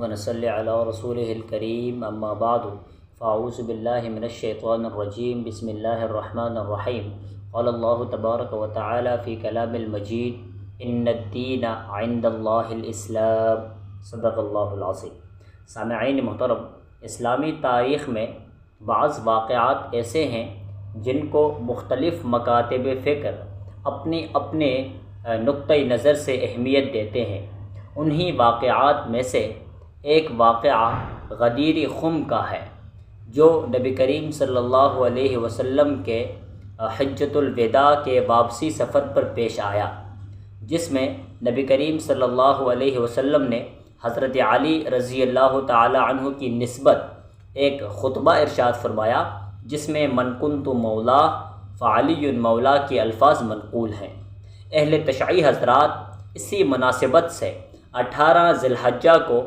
ونصلی علی رسولہ الکریم اما بعد فاعوذ باللہ من الشیطان الرجیم بسم اللہ الرحمن الرحیم قال اللہ تبارک و تعالی فی کلام المجید ان الدین عند اللہ الاسلام صدق اللہ العظیم۔ سامعین محترم، اسلامی تاریخ میں بعض واقعات ایسے ہیں جن کو مختلف مکاتب فکر اپنے نقطۂ نظر سے اہمیت دیتے ہیں۔ انہی واقعات میں سے ایک واقعہ غدیر خم کا ہے جو نبی کریم صلی اللہ علیہ وسلم کے حجۃ الوداع کے واپسی سفر پر پیش آیا، جس میں نبی کریم صلی اللہ علیہ وسلم نے حضرت علی رضی اللہ تعالی عنہ کی نسبت ایک خطبہ ارشاد فرمایا، جس میں من کنت مولا فعلی مولا کے الفاظ منقول ہیں۔ اہل تشیع حضرات اسی مناسبت سے 18 ذی الحجہ کو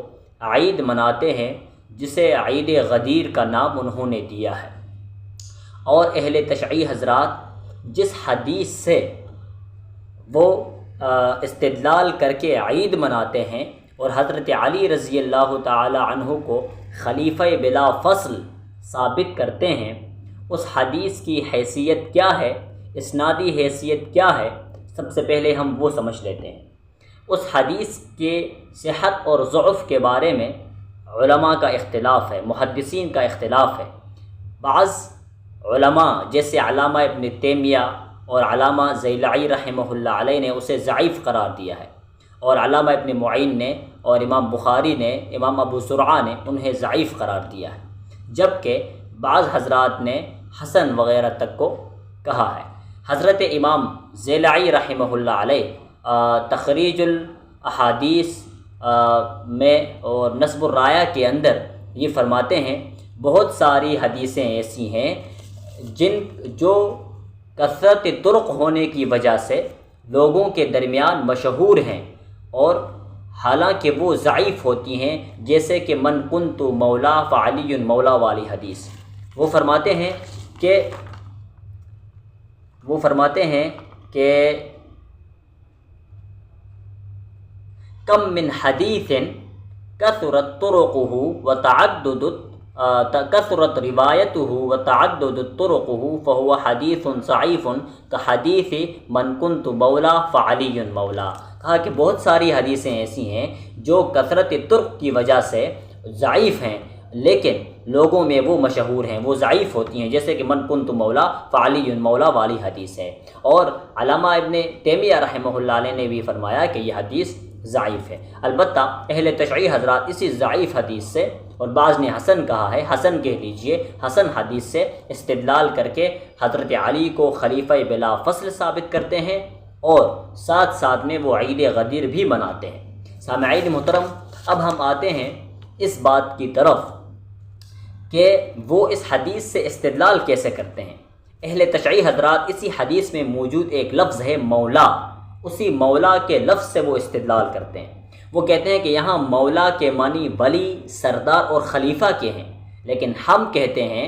عید مناتے ہیں، جسے عید غدیر کا نام انہوں نے دیا ہے۔ اور اہل تشیع حضرات جس حدیث سے وہ استدلال کر کے عید مناتے ہیں اور حضرت علی رضی اللہ تعالی عنہ کو خلیفہ بلا فصل ثابت کرتے ہیں، اس حدیث کی حیثیت کیا ہے، اسنادی حیثیت کیا ہے، سب سے پہلے ہم وہ سمجھ لیتے ہیں۔ اس حدیث کے صحت اور ضعف کے بارے میں علماء کا اختلاف ہے، محدثین کا اختلاف ہے۔ بعض علماء جیسے علامہ ابن تیمیہ اور علامہ زیلعی رحمہ اللہ علیہ نے اسے ضعیف قرار دیا ہے، اور علامہ ابن معین نے اور امام بخاری نے، امام ابو زرعہ نے انہیں ضعیف قرار دیا ہے، جبکہ بعض حضرات نے حسن وغیرہ تک کو کہا ہے۔ حضرت امام زیلعی رحمہ اللہ علیہ تخریج الاحادیث میں اور نصب الرایہ کے اندر یہ فرماتے ہیں، بہت ساری حدیثیں ایسی ہیں جو کثرت طرق ہونے کی وجہ سے لوگوں کے درمیان مشہور ہیں، اور حالانکہ وہ ضعیف ہوتی ہیں، جیسے کہ من کنت مولا فعلی مولا والی حدیث۔ وہ فرماتے ہیں کہ کم من حدیث کثرت طرقه کثرت روایته وتعددت طرقه فهو حدیث ضعیف کحدیث من کنت مولا فعلی مولا۔ کہا کہ بہت ساری حدیثیں ایسی ہیں جو کثرت طرق کی وجہ سے ضعیف ہیں، لیکن لوگوں میں وہ مشہور ہیں، وہ ضعیف ہوتی ہیں، جیسے کہ من کنت مولا فعلی مولا والی حدیث ہے۔ اور علامہ ابن تیمیہ رحمہ اللہ علیہ نے بھی فرمایا کہ یہ حدیث ضعیف ہے۔ البتہ اہل تشیع حضرات اسی ضعیف حدیث سے، اور بعض نے حسن کہا ہے، حسن کہہ لیجئے، حسن حدیث سے استدلال کر کے حضرت علی کو خلیفہ بلا فصل ثابت کرتے ہیں، اور ساتھ ساتھ میں وہ عید غدیر بھی مناتے ہیں۔ سامعین محترم، اب ہم آتے ہیں اس بات کی طرف کہ وہ اس حدیث سے استدلال کیسے کرتے ہیں۔ اہل تشیع حضرات اسی حدیث میں موجود ایک لفظ ہے مولا، اسی مولا کے لفظ سے وہ استدلال کرتے ہیں۔ وہ کہتے ہیں کہ یہاں مولا کے معنی ولی، سردار اور خلیفہ کے ہیں، لیکن ہم کہتے ہیں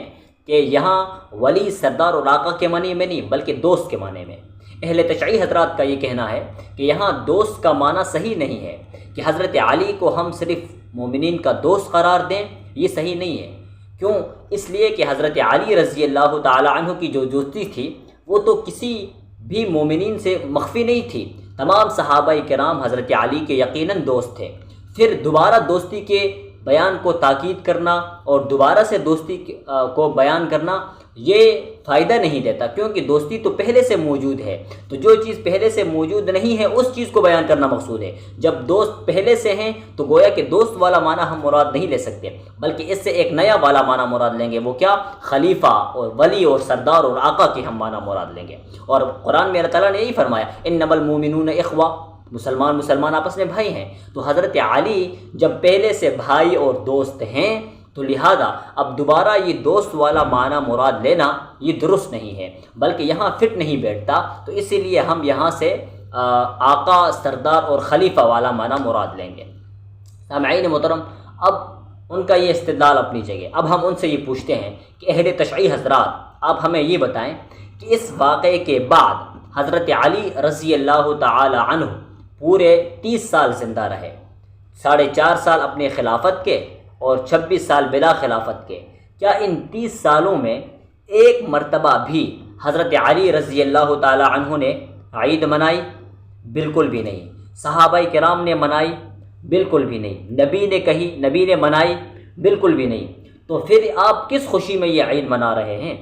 کہ یہاں ولی، سردار اور آقا کے معنی میں نہیں، بلکہ دوست کے معنی میں۔ اہل تشیع حضرات کا یہ کہنا ہے کہ یہاں دوست کا معنی صحیح نہیں ہے کہ حضرت علی کو ہم صرف مومنین کا دوست قرار دیں، یہ صحیح نہیں ہے۔ کیوں؟ اس لیے کہ حضرت علی رضی اللہ تعالی عنہ کی جو دوستی تھی وہ تو کسی بھی مومنین سے مخفی نہیں تھی، تمام صحابہ کرام حضرت علی کے یقیناً دوست تھے۔ پھر دوبارہ دوستی کے بیان کو تاکید کرنا اور دوبارہ سے دوستی کو بیان کرنا یہ فائدہ نہیں دیتا، کیونکہ دوستی تو پہلے سے موجود ہے، تو جو چیز پہلے سے موجود نہیں ہے اس چیز کو بیان کرنا مقصود ہے۔ جب دوست پہلے سے ہیں تو گویا کہ دوست والا معنی ہم مراد نہیں لے سکتے، بلکہ اس سے ایک نیا والا معنی مراد لیں گے، وہ کیا؟ خلیفہ اور ولی اور سردار اور آقا کے ہم معنی مراد لیں گے۔ اور قرآن میں اللہ تعالیٰ نے یہی فرمایا، انما المؤمنون اخوہ، مسلمان آپس میں بھائی ہیں۔ تو حضرت علی جب پہلے سے بھائی اور دوست ہیں تو لہذا اب دوبارہ یہ دوست والا معنی مراد لینا یہ درست نہیں ہے، بلکہ یہاں فٹ نہیں بیٹھتا، تو اسی لیے ہم یہاں سے آقا، سردار اور خلیفہ والا معنی مراد لیں گے۔ سامعین محترم، اب ان کا یہ استدلال اپنی جگہ۔ اب ہم ان سے یہ پوچھتے ہیں کہ اہل تشیع حضرات آپ ہمیں یہ بتائیں کہ اس واقعے کے بعد حضرت علی رضی اللہ تعالی عنہ پورے 30 سال زندہ رہے، 4.5 سال اپنے خلافت کے اور 26 سال بلا خلافت کے، کیا ان 30 سالوں میں ایک مرتبہ بھی حضرت علی رضی اللہ تعالی عنہ نے عید منائی؟ بالکل بھی نہیں۔ صحابہ کرام نے منائی؟ بالکل بھی نہیں۔ نبی نے کہی، نبی نے منائی؟ بالکل بھی نہیں۔ تو پھر آپ کس خوشی میں یہ عید منا رہے ہیں؟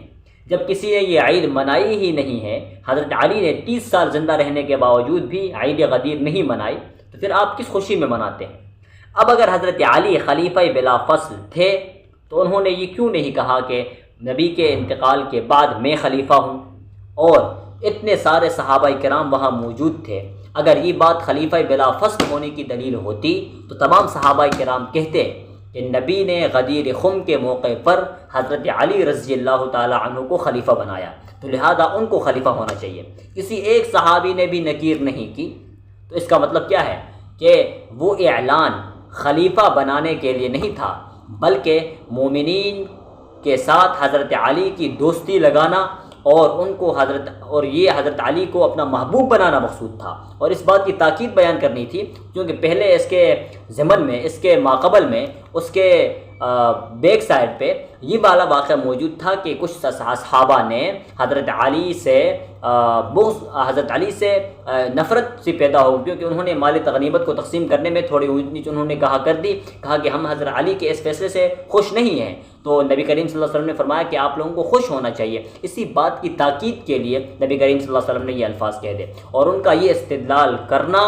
جب کسی نے یہ عید منائی ہی نہیں ہے، حضرت علی نے 30 سال زندہ رہنے کے باوجود بھی عید غدیر نہیں منائی، تو پھر آپ کس خوشی میں مناتے ہیں؟ اب اگر حضرت علی خلیفہ بلا فصل تھے تو انہوں نے یہ کیوں نہیں کہا کہ نبی کے انتقال کے بعد میں خلیفہ ہوں؟ اور اتنے سارے صحابہ کرام وہاں موجود تھے، اگر یہ بات خلیفہ بلا فصل ہونے کی دلیل ہوتی تو تمام صحابہ کرام کہتے کہ نبی نے غدیر خم کے موقع پر حضرت علی رضی اللہ تعالی عنہ کو خلیفہ بنایا، تو لہذا ان کو خلیفہ ہونا چاہیے۔ کسی ایک صحابی نے بھی نکیر نہیں کی، تو اس کا مطلب کیا ہے کہ وہ اعلان خلیفہ بنانے کے لیے نہیں تھا، بلکہ مومنین کے ساتھ حضرت علی کی دوستی لگانا اور یہ حضرت علی کو اپنا محبوب بنانا مقصود تھا، اور اس بات کی تاکید بیان کرنی تھی کیونکہ پہلے اس کے ضمن میں، اس کے ماقبل میں، اس کے بیک سائڈ پہ یہ والا واقعہ موجود تھا کہ کچھ صحابہ نے حضرت علی سے حضرت علی سے نفرت سی پیدا ہو، کیونکہ انہوں نے مال غنیمت کو تقسیم کرنے میں تھوڑی اونچ نیچ انہوں نے کہا کہ ہم حضرت علی کے اس فیصلے سے خوش نہیں ہیں۔ تو نبی کریم صلی اللہ علیہ وسلم نے فرمایا کہ آپ لوگوں کو خوش ہونا چاہیے۔ اسی بات کی تاکید کے لیے نبی کریم صلی اللہ علیہ وسلم نے یہ الفاظ کہہ دے، اور ان کا یہ استدلال کرنا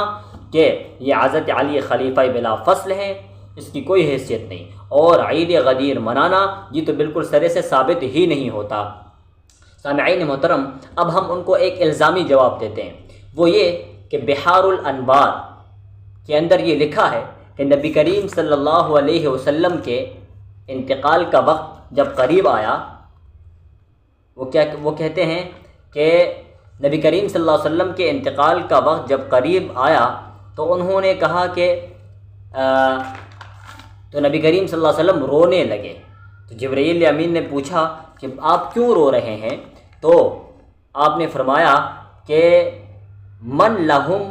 کہ یہ حضرت علی خلیفہ بلا فصل ہیں، اس کی کوئی حیثیت نہیں، اور عید غدیر منانا یہ تو بالکل سرے سے ثابت ہی نہیں ہوتا۔ سامعین محترم، اب ہم ان کو ایک الزامی جواب دیتے ہیں، وہ یہ کہ بحار الانوار کے اندر یہ لکھا ہے کہ نبی کریم صلی اللہ علیہ وسلم کے انتقال کا وقت جب قریب آیا، وہ کہتے ہیں کہ نبی کریم صلی اللہ علیہ وسلم کے انتقال کا وقت جب قریب آیا تو انہوں نے کہا کہ تو نبی کریم صلی اللہ علیہ وسلم رونے لگے۔ تو جبرائیل امین نے پوچھا کہ آپ کیوں رو رہے ہیں؟ تو آپ نے فرمایا کہ من لہم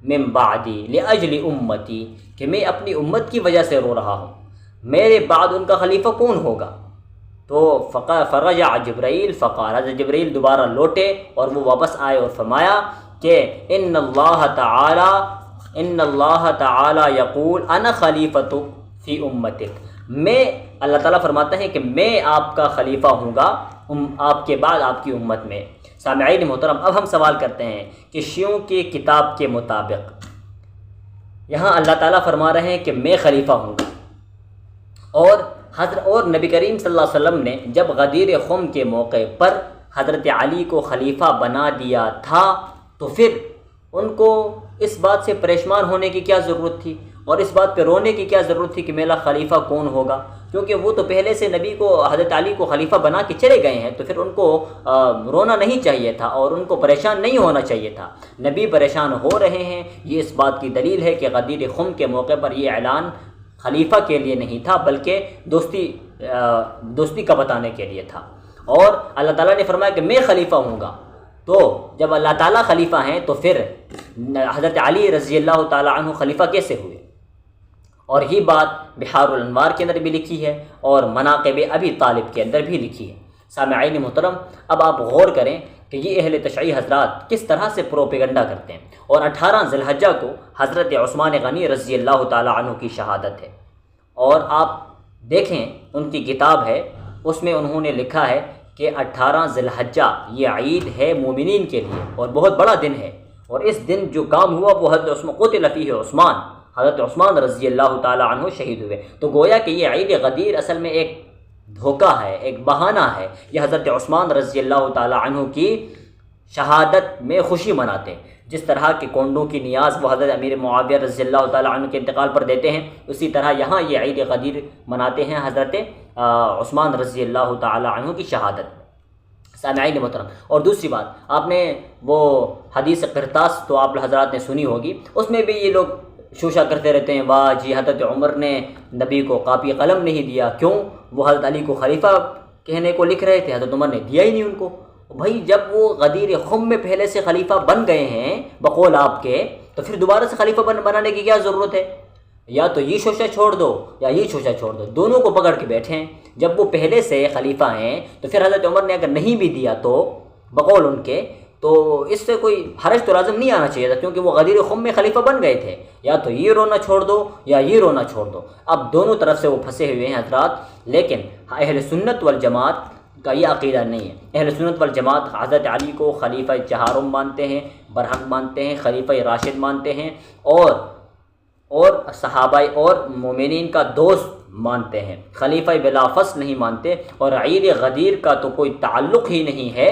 من بعدی لاجل امتی، کہ میں اپنی امت کی وجہ سے رو رہا ہوں، میرے بعد ان کا خلیفہ کون ہوگا؟ تو فرجع جبرائیل فقال، حضرت جبرائیل دوبارہ لوٹے اور وہ واپس آئے اور فرمایا کہ ان اللہ تعالی یقول انا خلیفتک فی امتک، میں، اللہ تعالیٰ فرماتا ہے کہ میں آپ کا خلیفہ ہوں گا آپ کے بعد آپ کی امت میں۔ سامعین محترم، اب ہم سوال کرتے ہیں کہ شیعوں کی کتاب کے مطابق یہاں اللہ تعالیٰ فرما رہے ہیں کہ میں خلیفہ ہوں گا، اور نبی کریم صلی اللہ علیہ وسلم نے جب غدیر خم کے موقع پر حضرت علی کو خلیفہ بنا دیا تھا تو پھر ان کو اس بات سے پریشان ہونے کی کیا ضرورت تھی، اور اس بات پہ رونے کی کیا ضرورت تھی کہ میرا خلیفہ کون ہوگا؟ کیونکہ وہ تو پہلے سے نبی کو، حضرت علی کو خلیفہ بنا کے چلے گئے ہیں، تو پھر ان کو رونا نہیں چاہیے تھا اور ان کو پریشان نہیں ہونا چاہیے تھا۔ نبی پریشان ہو رہے ہیں، یہ اس بات کی دلیل ہے کہ غدیر خم کے موقع پر یہ اعلان خلیفہ کے لیے نہیں تھا بلکہ دوستی کا بتانے کے لیے تھا، اور اللہ تعالیٰ نے فرمایا کہ میں خلیفہ ہوں گا۔ تو جب اللہ تعالیٰ خلیفہ ہیں تو پھر حضرت علی رضی اللہ تعالیٰ عنہ خلیفہ کیسے ہوئے؟ اور یہ بات بحار الانوار کے اندر بھی لکھی ہے اور مناقب ابی طالب کے اندر بھی لکھی ہے۔ سامعین محترم، اب آپ غور کریں کہ یہ اہل تشیع حضرات کس طرح سے پروپیگنڈا کرتے ہیں، اور 18 ذی الحجہ کو حضرت عثمان غنی رضی اللہ تعالیٰ عنہ کی شہادت ہے، اور آپ دیکھیں ان کی کتاب ہے، اس میں انہوں نے لکھا ہے کہ 18 ذی الحجہ یہ عید ہے مومنین کے لیے اور بہت بڑا دن ہے، اور اس دن جو کام ہوا وہ حضرت عثمان قتل فیہ عثمان، حضرت عثمان رضی اللہ تعالیٰ عنہ شہید ہوئے۔ تو گویا کہ یہ عید غدیر اصل میں ایک دھوکہ ہے، ایک بہانہ ہے، یہ حضرت عثمان رضی اللہ تعالیٰ عنہ کی شہادت میں خوشی مناتے ہیں۔ جس طرح کہ کونڈوں کی نیاز وہ حضرت امیر معاویہ رضی اللہ تعالیٰ عنہ کے انتقال پر دیتے ہیں، اسی طرح یہاں یہ عید غدیر مناتے ہیں حضرت عثمان رضی اللہ تعالیٰ عنہ کی شہادت۔ سامعین محترم، اور دوسری بات، آپ نے وہ حدیث قرطاس تو آپ حضرات نے سنی ہوگی، اس میں بھی یہ لوگ شوشہ کرتے رہتے ہیں، واہ جی حضرت عمر نے نبی کو کاپی قلم نہیں دیا، کیوں؟ وہ حضرت علی کو خلیفہ کہنے کو لکھ رہے تھے، حضرت عمر نے دیا ہی نہیں ان کو۔ بھائی جب وہ غدیر خم میں پہلے سے خلیفہ بن گئے ہیں بقول آپ کے، تو پھر دوبارہ سے خلیفہ بنانے کی کیا ضرورت ہے؟ یا تو یہ شوشہ چھوڑ دو یا یہ شوشہ چھوڑ دو، دونوں کو پکڑ کے بیٹھے ہیں۔ جب وہ پہلے سے خلیفہ ہیں تو پھر حضرت عمر نے اگر نہیں بھی دیا تو بقول ان کے، تو اس سے کوئی حرج تو لازم نہیں آنا چاہیے تھا، کیونکہ وہ غدیر خم میں خلیفہ بن گئے تھے۔ یا تو یہ رونا چھوڑ دو یا یہ رونا چھوڑ دو، اب دونوں طرف سے وہ پھنسے ہوئے ہیں حضرات۔ لیکن اہل سنت والجماعت کا یہ عقیدہ نہیں ہے۔ اہل سنت والجماعت حضرت علی کو خلیفہ چہارم مانتے ہیں، برحق مانتے ہیں، خلیفہ راشد مانتے ہیں، اور صحابہ اور مومنین کا دوست مانتے ہیں، خلیفہ بلا فصل نہیں مانتے، اور عید غدیر کا تو کوئی تعلق ہی نہیں ہے۔